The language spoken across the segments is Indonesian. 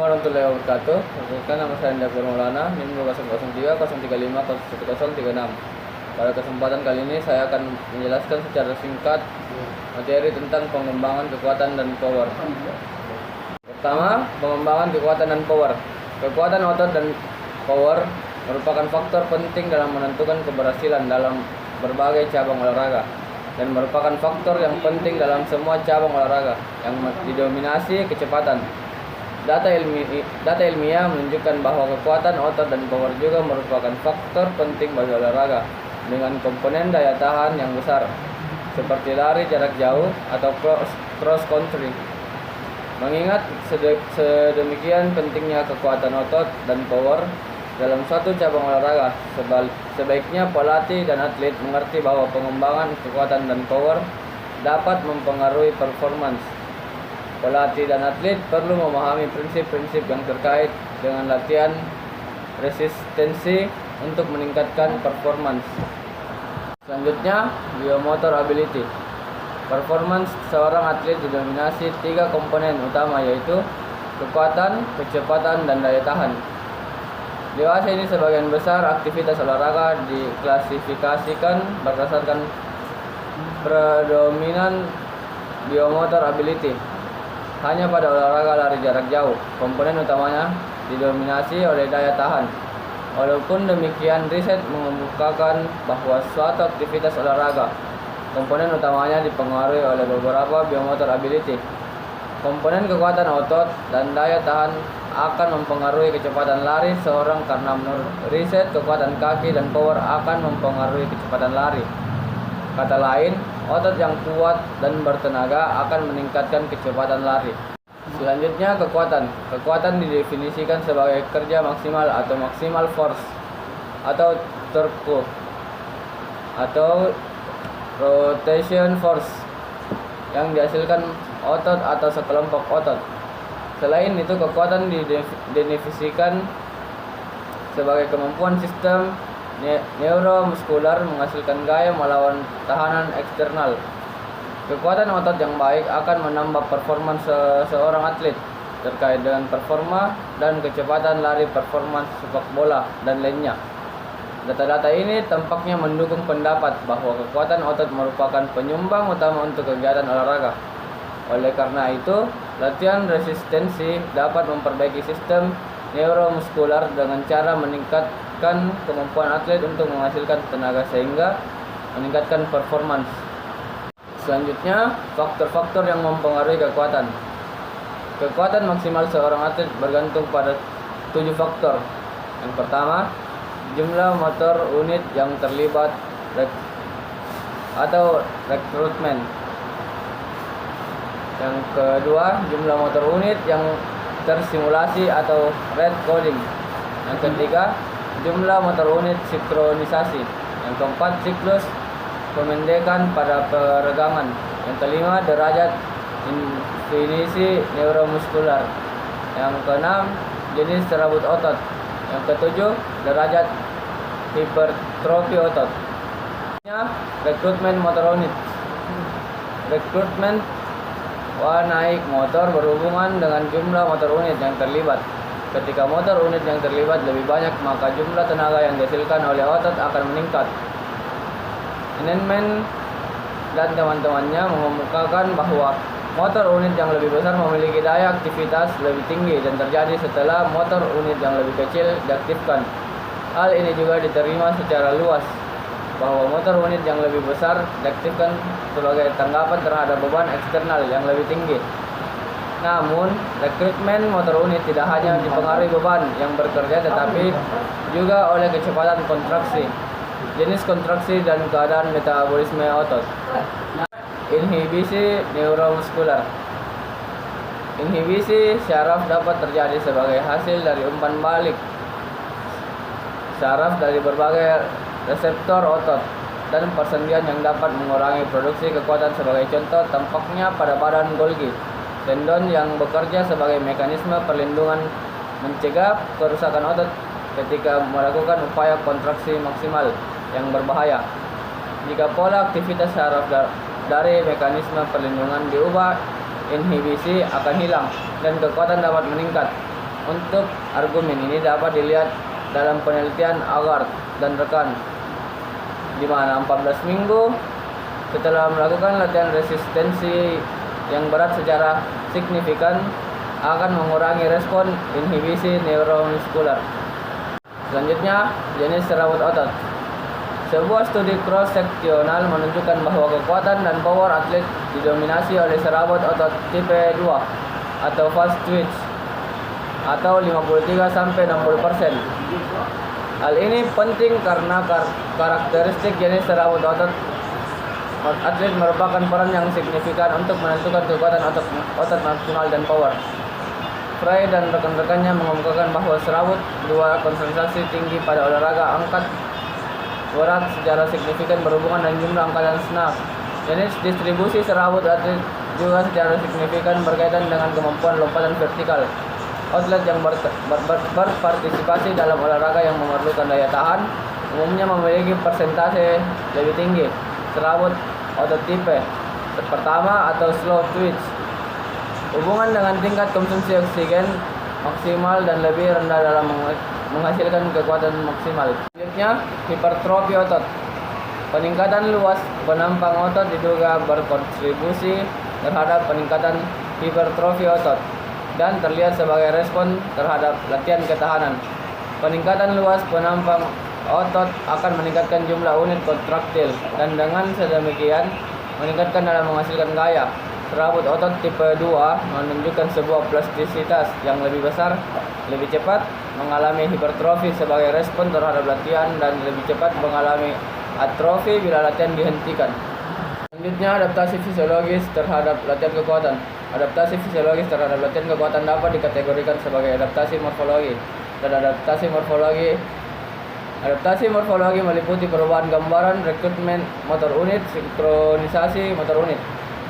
warahmatullahi wabarakatuh. Perkenalkan, nama saya Andika Maulana, NIM 003 035 11036. Pada kesempatan kali ini saya akan menjelaskan secara singkat materi tentang pengembangan kekuatan dan power. Pertama, pengembangan kekuatan dan power. Kekuatan otot dan power merupakan faktor penting dalam menentukan keberhasilan dalam berbagai cabang olahraga dan merupakan faktor yang penting dalam semua cabang olahraga yang didominasi kecepatan. Data ilmiah menunjukkan bahwa kekuatan otot dan power juga merupakan faktor penting bagi olahraga dengan komponen daya tahan yang besar, seperti lari jarak jauh atau cross country. Mengingat sedemikian pentingnya kekuatan otot dan power dalam suatu cabang olahraga, sebaiknya pelatih dan atlet mengerti bahwa pengembangan kekuatan dan power dapat mempengaruhi performance. Pelatih dan atlet perlu memahami prinsip-prinsip yang terkait dengan latihan resistensi untuk meningkatkan performance. Selanjutnya, biomotor ability. Performance seorang atlet didominasi 3 komponen utama, yaitu kekuatan, kecepatan, dan daya tahan. Dewasa ini sebagian besar aktivitas olahraga diklasifikasikan berdasarkan predominan biomotor ability. Hanya pada olahraga lari jarak jauh, komponen utamanya didominasi oleh daya tahan. Walaupun demikian, riset mengemukakan bahwa suatu aktivitas olahraga, komponen utamanya dipengaruhi oleh beberapa biomotor ability. Komponen kekuatan otot dan daya tahan akan mempengaruhi kecepatan lari seorang karena menurut riset kekuatan kaki dan power akan mempengaruhi kecepatan lari. Kata lain, otot yang kuat dan bertenaga akan meningkatkan kecepatan lari. Selanjutnya, kekuatan. Kekuatan didefinisikan sebagai kerja maksimal atau maksimal force atau torque atau rotation force yang dihasilkan otot atau sekelompok otot. Selain itu, kekuatan didefinisikan sebagai kemampuan sistem neuromuskular menghasilkan gaya melawan tekanan eksternal. Kekuatan otot yang baik akan menambah performa seorang atlet terkait dengan performa dan kecepatan lari, performa sepak bola, dan lainnya. Data-data ini tampaknya mendukung pendapat bahwa kekuatan otot merupakan penyumbang utama untuk kegiatan olahraga. Oleh karena itu, latihan resistensi dapat memperbaiki sistem neuromuskular dengan cara meningkatkan kemampuan atlet untuk menghasilkan tenaga sehingga meningkatkan performance. Selanjutnya, faktor-faktor yang mempengaruhi kekuatan. Kekuatan maksimal seorang atlet bergantung pada 7 faktor. Yang pertama, jumlah motor unit yang terlibat atau rekrutmen. Yang kedua, jumlah motor unit yang tersimulasi atau rate coding. Yang ketiga, jumlah motor unit sinkronisasi. Yang keempat, siklus pemendekan pada peregangan. Yang kelima, derajat definisi neuromuskular. Yang keenam, jenis serabut otot. Yang ketujuh, derajat hipertrofi otot. Rekrutmen motor unit. Rekrutmen naik motor berhubungan dengan jumlah motor unit yang terlibat. Ketika motor unit yang terlibat lebih banyak, maka jumlah tenaga yang dihasilkan oleh otot akan meningkat. Heinemann dan teman-temannya mengemukakan bahwa motor unit yang lebih besar memiliki daya aktivitas lebih tinggi dan terjadi setelah motor unit yang lebih kecil diaktifkan. Hal ini juga diterima secara luas bahwa motor unit yang lebih besar diaktifkan sebagai tanggapan terhadap beban eksternal yang lebih tinggi. Namun, rekrutmen motor unit tidak hanya dipengaruhi beban yang bekerja, tetapi juga oleh kecepatan kontraksi, jenis kontraksi, dan keadaan metabolisme otot. Inhibisi neuromuskular. Inhibisi syaraf dapat terjadi sebagai hasil dari umpan balik syaraf dari berbagai reseptor otot dan persendian yang dapat mengurangi produksi kekuatan. Sebagai contoh, tampaknya pada badan Golgi, tendon yang bekerja sebagai mekanisme perlindungan mencegah kerusakan otot ketika melakukan upaya kontraksi maksimal yang berbahaya. Jika pola aktivitas syaraf dari mekanisme perlindungan diubah, inhibisi akan hilang dan kekuatan dapat meningkat. Untuk argumen ini dapat dilihat dalam penelitian Agard dan rekan, di mana 14 minggu setelah melakukan latihan resistensi yang berat secara signifikan akan mengurangi respon inhibisi neuromuskular. Selanjutnya, jenis serabut otot. Sebuah studi cross-seksional menunjukkan bahwa kekuatan dan power atlet didominasi oleh serabut otot tipe 2 atau fast twitch atau 53-60%. Hal ini penting karena karakteristik jenis serabut otot atlet merupakan peran yang signifikan untuk menentukan kekuatan otot maksimal dan power. Frey dan rekan-rekannya mengemukakan bahwa serabut 2 konsentrasi tinggi pada olahraga angkat berat secara signifikan berhubungan dengan jumlah angkatan snatch. Jenis distribusi serabut atlet juga secara signifikan berkaitan dengan kemampuan lompatan vertikal. Atlet yang berpartisipasi dalam olahraga yang memerlukan daya tahan umumnya memiliki persentase lebih tinggi serabut otot tipe pertama atau slow twitch. Hubungan dengan tingkat konsumsi oksigen maksimal dan lebih rendah dalam menghasilkan kekuatan maksimal. Selanjutnya, hipertrofi otot. Peningkatan luas penampang otot diduga berkontribusi terhadap peningkatan hipertrofi otot dan terlihat sebagai respon terhadap latihan ketahanan. Peningkatan luas penampang otot akan meningkatkan jumlah unit kontraktil dan dengan sedemikian meningkatkan dalam menghasilkan gaya. Serabut otot tipe 2 menunjukkan sebuah plastisitas yang lebih besar, lebih cepat mengalami hipertrofi sebagai respon terhadap latihan dan lebih cepat mengalami atrofi bila latihan dihentikan. Selanjutnya, adaptasi fisiologis terhadap latihan kekuatan. Adaptasi fisiologis terhadap latihan kekuatan dapat dikategorikan sebagai adaptasi morfologi dan adaptasi morfologi. Adaptasi morfologi meliputi perubahan gambaran, rekrutmen motor unit, sinkronisasi motor unit,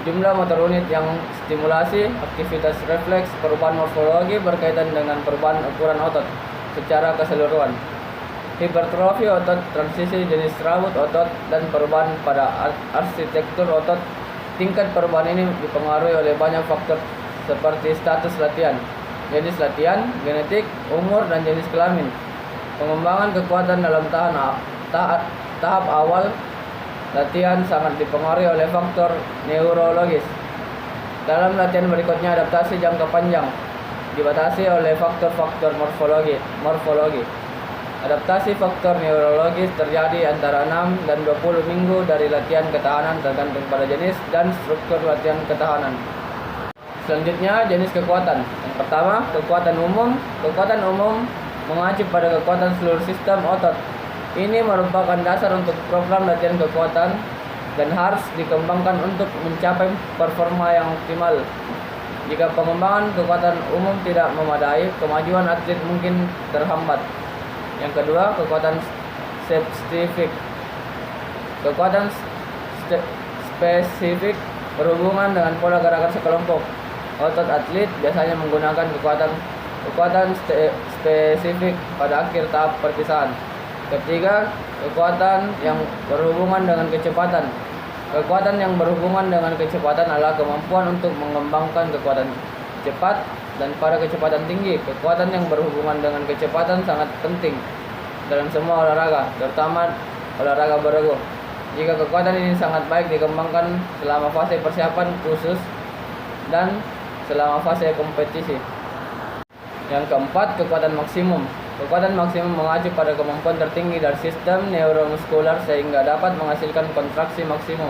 jumlah motor unit yang stimulasi, aktivitas refleks. Perubahan morfologi berkaitan dengan perubahan ukuran otot secara keseluruhan. Hipertrofi otot, transisi jenis serabut otot, dan perubahan pada arsitektur otot. Tingkat perubahan ini dipengaruhi oleh banyak faktor seperti status latihan, jenis latihan, genetik, umur, dan jenis kelamin. Pengembangan kekuatan dalam tahap awal latihan sangat dipengaruhi oleh faktor neurologis. Dalam latihan berikutnya, adaptasi jangka panjang dibatasi oleh faktor-faktor morfologi. Adaptasi faktor neurologis terjadi antara 6 dan 20 minggu dari latihan ketahanan tergantung pada jenis dan struktur latihan ketahanan. Selanjutnya, jenis kekuatan. Yang pertama, kekuatan umum. Kekuatan umum mengacu pada kekuatan seluruh sistem otot. Ini merupakan dasar untuk program latihan kekuatan dan harus dikembangkan untuk mencapai performa yang optimal. Jika pengembangan kekuatan umum tidak memadai, kemajuan atlet mungkin terhambat. Yang kedua, kekuatan spesifik. Kekuatan spesifik berhubungan dengan pola gerakan sekelompok otot atlet, biasanya menggunakan kekuatan spesifik pada akhir tahap perpisahan. Ketiga, kekuatan yang berhubungan dengan kecepatan. Kekuatan yang berhubungan dengan kecepatan adalah kemampuan untuk mengembangkan kekuatan cepat dan pada kecepatan tinggi. Kekuatan yang berhubungan dengan kecepatan sangat penting dalam semua olahraga, terutama olahraga berego. Jika kekuatan ini sangat baik dikembangkan selama fase persiapan khusus dan selama fase kompetisi. Yang keempat, kekuatan maksimum. Kekuatan maksimum mengacu pada kemampuan tertinggi dari sistem neuromuskular sehingga dapat menghasilkan kontraksi maksimum.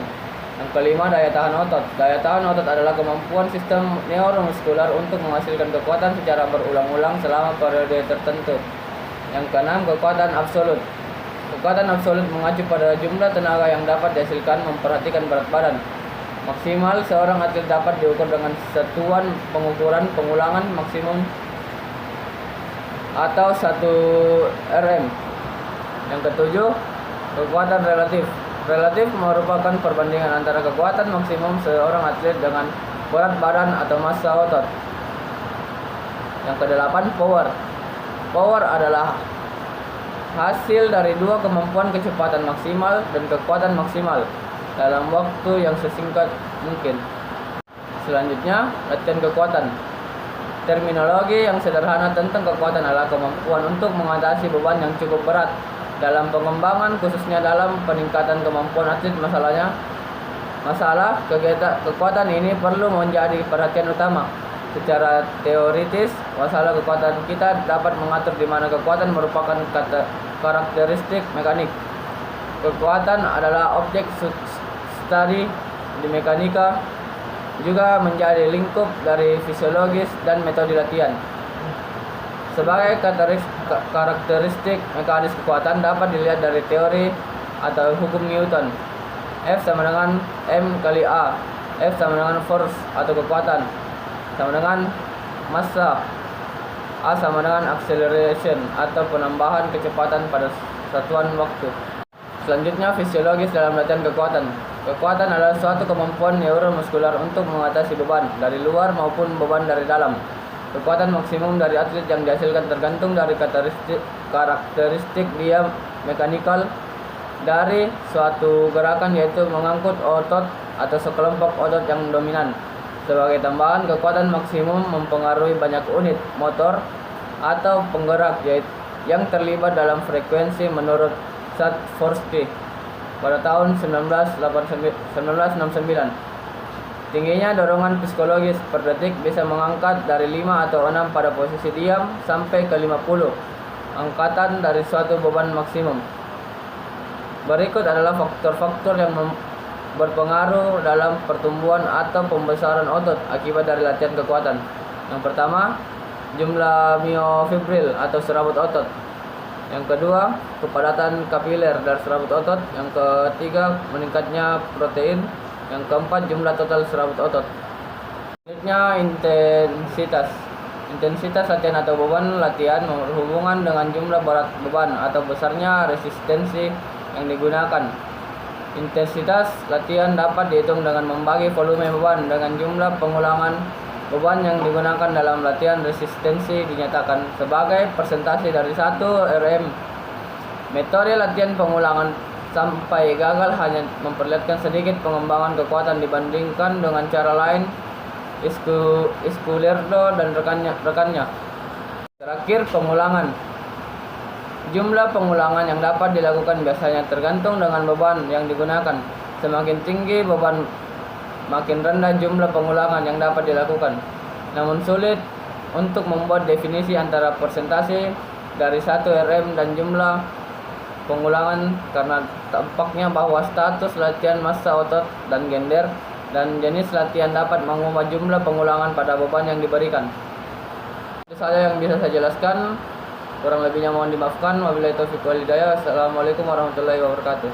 Yang kelima, daya tahan otot. Daya tahan otot adalah kemampuan sistem neuromuskular untuk menghasilkan kekuatan secara berulang-ulang selama periode tertentu. Yang keenam, kekuatan absolut. Kekuatan absolut mengacu pada jumlah tenaga yang dapat dihasilkan memperhatikan berat badan. Maksimal seorang atlet dapat diukur dengan satuan pengukuran pengulangan maksimum atau 1 RM. Yang ketujuh, kekuatan relatif. Relatif merupakan perbandingan antara kekuatan maksimum seorang atlet dengan berat badan atau massa otot. Yang kedelapan, power. Power adalah hasil dari dua kemampuan kecepatan maksimal dan kekuatan maksimal dalam waktu yang sesingkat mungkin. Selanjutnya, latihan kekuatan. Terminologi yang sederhana tentang kekuatan adalah kemampuan untuk mengatasi beban yang cukup berat dalam pengembangan, khususnya dalam peningkatan kemampuan atlet. Masalah kekuatan ini perlu menjadi perhatian utama. Secara teoritis, masalah kekuatan kita dapat mengatur di mana kekuatan merupakan karakteristik mekanik. Kekuatan adalah objek studi di mekanika, juga menjadi lingkup dari fisiologis dan metode latihan. Sebagai karakteristik mekanis kekuatan dapat dilihat dari teori atau hukum Newton. F sama dengan M kali A. F sama dengan force atau kekuatan, sama dengan massa. A sama dengan acceleration atau penambahan kecepatan pada satuan waktu. Selanjutnya, fisiologis dalam latihan kekuatan. Kekuatan adalah suatu kemampuan neuromuskular untuk mengatasi beban dari luar maupun beban dari dalam. Kekuatan maksimum dari atlet yang dihasilkan tergantung dari karakteristik dia mekanikal dari suatu gerakan, yaitu mengangkut otot atau sekelompok otot yang dominan. Sebagai tambahan, kekuatan maksimum mempengaruhi banyak unit motor atau penggerak yang terlibat dalam frekuensi menurut Sadforski pada tahun 1969. Tingginya dorongan psikologis per detik bisa mengangkat dari 5 atau 6 pada posisi diam sampai ke 50 angkatan dari suatu beban maksimum. Berikut adalah faktor-faktor yang berpengaruh dalam pertumbuhan atau pembesaran otot akibat dari latihan kekuatan. Yang pertama, jumlah miofibril atau serabut otot. Yang kedua, kepadatan kapiler dari serabut otot. Yang ketiga, meningkatnya protein. Yang keempat, jumlah total serabut otot. Selanjutnya, intensitas. Intensitas latihan atau beban latihan berhubungan dengan jumlah berat beban atau besarnya resistensi yang digunakan. Intensitas latihan dapat dihitung dengan membagi volume beban dengan jumlah pengulangan beban yang digunakan dalam latihan. Resistensi dinyatakan sebagai persentase dari 1 RM. Metode latihan pengulangan sampai gagal hanya memperlihatkan sedikit pengembangan kekuatan dibandingkan dengan cara lain. Isculerdo dan rekannya. Terakhir, pengulangan. Jumlah pengulangan yang dapat dilakukan biasanya tergantung dengan beban yang digunakan. Semakin tinggi beban, makin rendah jumlah pengulangan yang dapat dilakukan. Namun sulit untuk membuat definisi antara persentase dari 1 RM dan jumlah pengulangan karena tampaknya bahwa status latihan massa otot dan gender dan jenis latihan dapat mengubah jumlah pengulangan pada beban yang diberikan. Itu saja yang bisa saya jelaskan. Kurang lebihnya mohon dimaafkan. Wabillahi taufiq wal hidayah. Assalamualaikum warahmatullahi wabarakatuh.